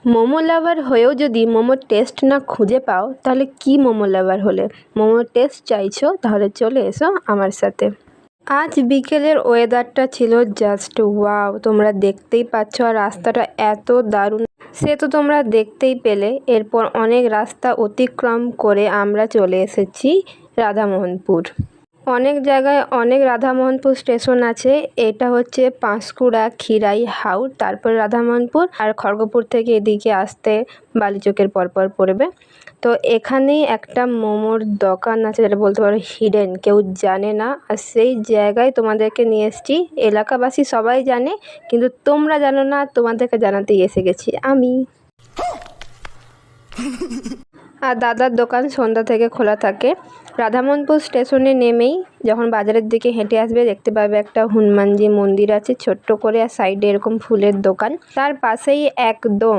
মোমো লাভার হয়েও যদি মোমোর টেস্ট না খুঁজে পাও তাহলে কি মোমো লাভার হলে? মোমোর টেস্ট চাইছো তাহলে চলে এসো আমার সাথে। আজ বিকেলের ওয়েদারটা ছিল জাস্ট ওয়াও, তোমরা দেখতেই পাচ্ছ, আর রাস্তাটা এত দারুণ সে তো তোমরা দেখতেই পেলে। এরপর অনেক রাস্তা অতিক্রম করে আমরা চলে এসেছি রাধামোহনপুর। অনেক জায়গায় অনেক রাধামোহনপুর স্টেশন আছে। এটা হচ্ছে পাঁশকুড়া, খিরাই, হাওড়, তারপর রাধামোহনপুর, আর খড়গপুর থেকে এদিকে আসতে বালিচকের পরপর পড়বে। তো এখানেই একটা মোমোর দোকান আছে, যেটা বলতে পারো হিডেন, কেউ জানে না, আর সেই জায়গায় তোমাদেরকে নিয়ে এসেছি। এলাকাবাসী সবাই জানে, কিন্তু তোমরা জানো না, তোমাদেরকে জানাতেই এসে গেছি আমি। আর দাদার দোকান সন্ধ্যা থেকে খোলা থাকে। রাধামোহনপুর স্টেশনে নেমেই যখন বাজারের দিকে হেঁটে আসবে দেখতে পাবে একটা হনুমানজি মন্দির আছে ছোট্ট করে, আর সাইডে এরকম ফুলের দোকান, তার পাশেই একদম